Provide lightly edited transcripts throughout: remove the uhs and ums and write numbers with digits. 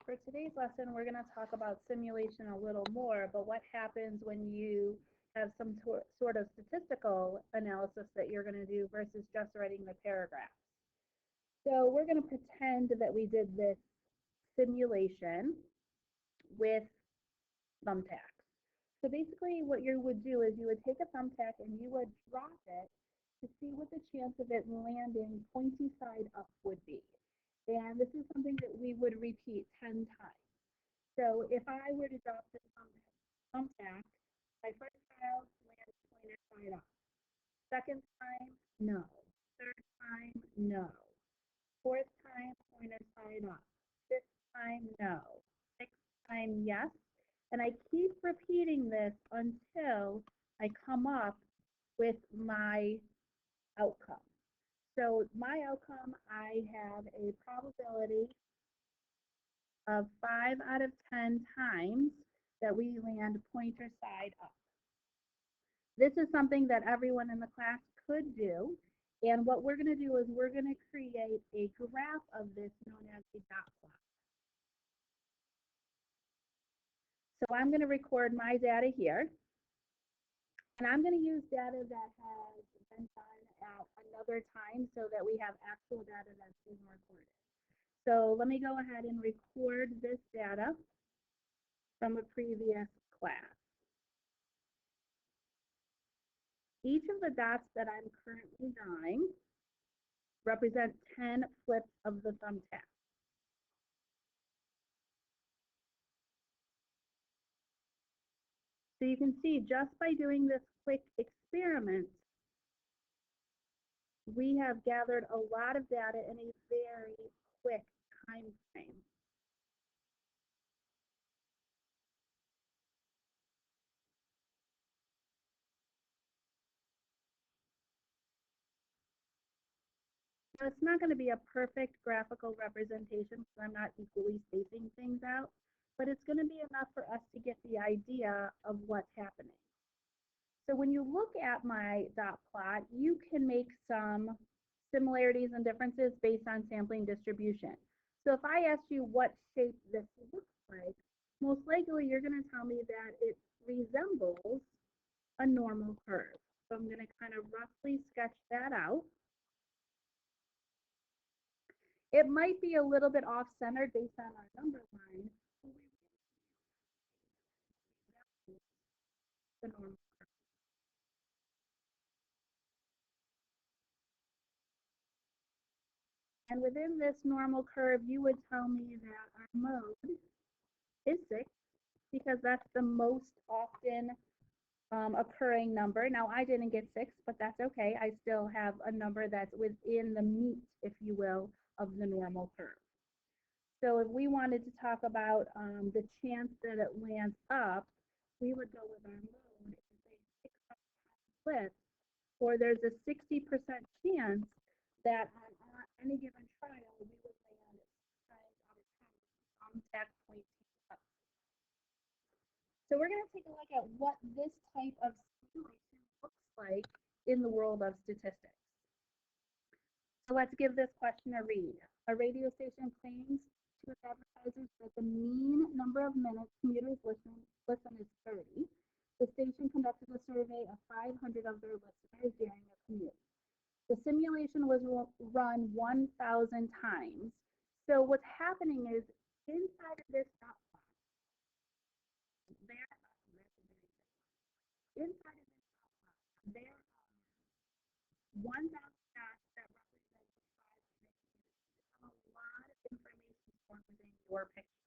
for today's lesson, we're going to talk about simulation a little more, but what happens when you have some sort of statistical analysis that you're going to do versus just writing the paragraph. So we're going to pretend that we did this simulation with thumbtacks. So basically what you would do is you would take a thumbtack and you would drop it to see what the chance of it landing pointy side up would be. And this is something that we would repeat 10 times. So if I were to drop this thumbtack, my first trial landed pointer side up. Second time, no. Third time, no. Fourth time, pointer side up. Fifth time, no. Sixth time, yes. And I keep repeating this until I come up with my outcome. So my outcome, I have a probability of 5 out of 10 times that we land pointer side up. This is something that everyone in the class could do. And what we're going to do is we're going to create a graph of this known as a dot plot. So I'm going to record my data here. And I'm going to use data that has been done at another time so that we have actual data that's being recorded. So let me go ahead and record this data from a previous class. Each of the dots that I'm currently drawing represent 10 flips of the thumbtack. So you can see just by doing this quick experiment, we have gathered a lot of data in a very quick time frame. Now, it's not going to be a perfect graphical representation because I'm not equally spacing things out, but it's going to be enough for us to get the idea of what's happening. So when you look at my dot plot, you can make some similarities and differences based on sampling distribution. So if I asked you what shape this looks like, most likely you're going to tell me that it resembles a normal curve. So I'm going to kind of roughly sketch that out. It might be a little bit off-centered based on our number line. The normal curve. And within this normal curve, you would tell me that our mode is 6 because that's the most often occurring number. Now, I didn't get 6, but that's okay. I still have a number that's within the meat, if you will, of the normal curve. So if we wanted to talk about the chance that it lands up, we would go with our mode and say 6 flips, or there's a 60% chance that on any given trial, we would land 6 times out of 10 thumbtack pointing up. So we're going to take a look at what this type of simulation looks like in the world of statistics. So let's give this question a read. A radio station claims to its advertisers that the mean number of minutes commuters listen is 30. The station conducted a survey of 500 of their listeners during a commute. The simulation was run 1,000 times. So what's happening is inside of this dot plot, inside of this dot plot, there are 1,000 dots that represent 500 commuters. A lot of information stored within your picture.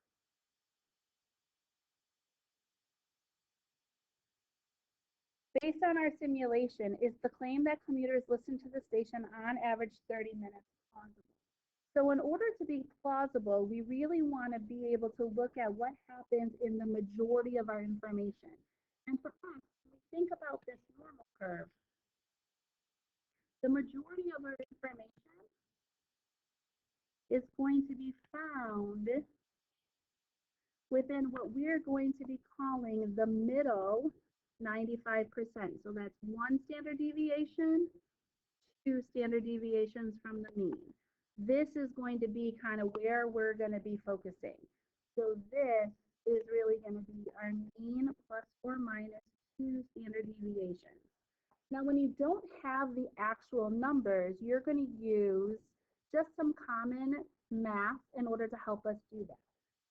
Based on our simulation, is the claim that commuters listen to the station on average 30 minutes plausible? So in order to be plausible, we really want to be able to look at what happens in the majority of our information. And for us, when we think about this normal curve, the majority of our information is going to be found within what we're going to be calling the middle 95%. So that's 1 standard deviation, 2 standard deviations from the mean. This is going to be kind of where we're going to be focusing. So this is really going to be our mean plus or minus 2 standard deviations. Now, when you don't have the actual numbers, you're going to use just some common math in order to help us do that.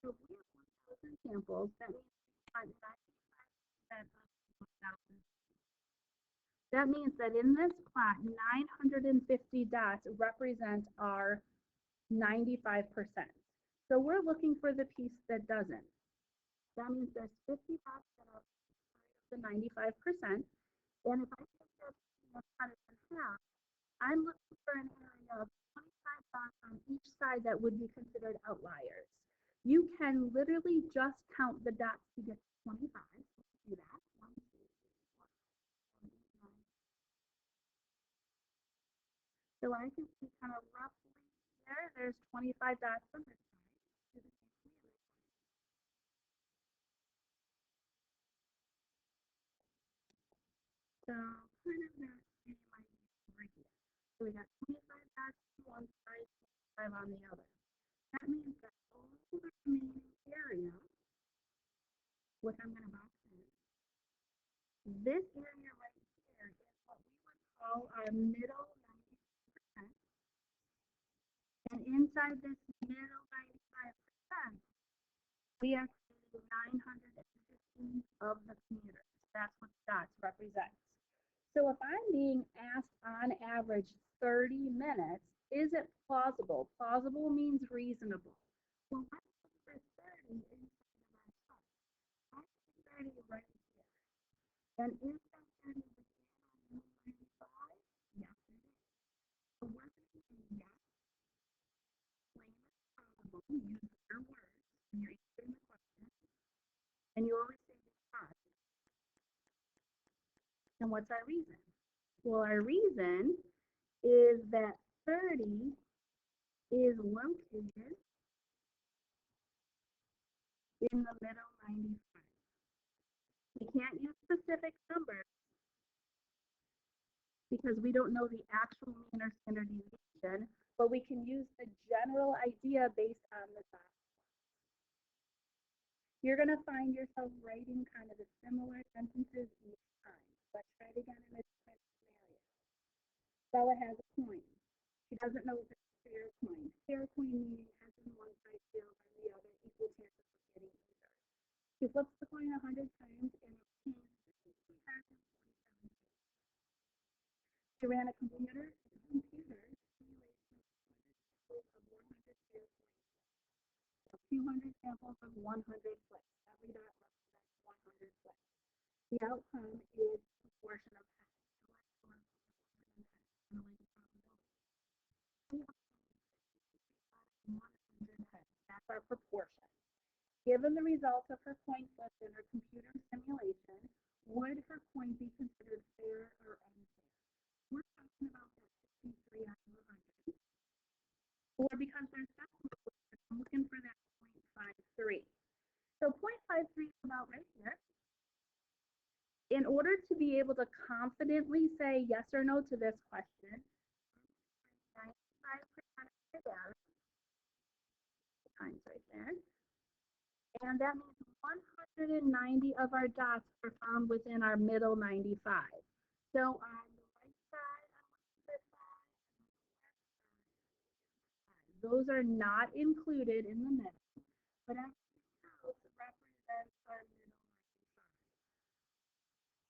So if we have 1,000 samples, that means we find 95% of 1,000. That means that in this plot, 950 dots represent our 95%. So we're looking for the piece that doesn't. That means there's 50 dots that are outside of the 95%. And if I take this and cut it in half, I'm looking for an area of 25 dots on each side that would be considered outliers. You can literally just count the dots to get to 25. Let's do that. 1, 2, 3, 4, 5, 6, 7, 8, 9. So I can see kind of roughly here, there's 25 dots on this side. So kind of that might be over here. So we got 25 dots on one side, 25 on the other. That means that all the remaining area, which I'm going to box in, this area right here is what we would call our middle 95%. And inside this middle 95%, we are creating 915 of the commuters. That's what dots represents. So if I'm being asked on average 30 minutes, is it plausible? Plausible means reasonable. Well, let's look for 30 inside of our chart. I see 30 right here. And is that 30 begin on 95? Yes, it is. So we're going to say yes, claim it's plausible, use your words when you're answering the question, and you always say because. And what's our reason? Well, our reason is that 30 is located in the middle 95. We can't use specific numbers because we don't know the actual mean or standard deviation, but we can use the general idea based on the dot. You're going to find yourself writing kind of the similar sentences each time. Let's try it again in a different scenario. Bella has a coin. She doesn't know if it's a fair coin. Fair coin meaning has on one side, tails on the other, equal chances of getting either. She flips the coin 100 times and obtains 53 times and 47 cents. She ran a computer simulation of 100 fair coins. 200 samples of 100 flips. Every dot represents 100 flips. The outcome is proportion of heads. So let's go and probability. 100 heads. That's our proportion. Given the results of her coin flip in her computer simulation, would her coin be considered fair or unfair? We're talking about that 53 out of 100. Or because there's decimal places, I'm looking for that 0.53. So 0.53 is about right here. In order to be able to confidently say yes or no to this question, 95% of the times right there. And that means 190 of our dots are found within our middle 95. So on the right side, on the side, those are not included in the middle, but everything else represents our middle 95.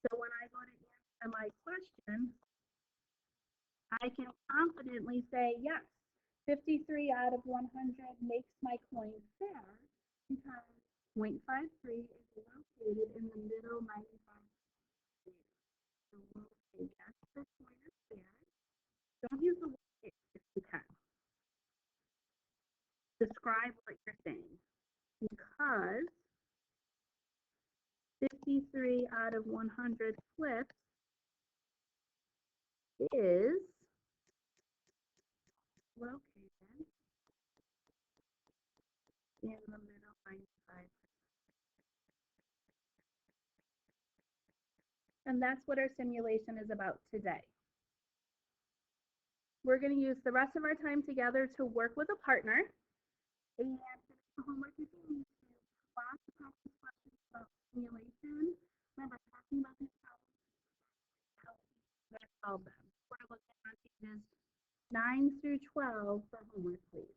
So when I go to answer my question, I can confidently say yes. 53 out of 100 makes my coin fair because 0.53 is located in the middle 95. So we'll say yes, this coin is fair. Don't use the word if you can. Describe what you're saying. Because 53 out of 100 flips is located in the middle 95%. And that's what our simulation is about today. We're going to use the rest of our time together to work with a partner. And the homework is solve them. We're looking on pages 9 through 12 for homework, please.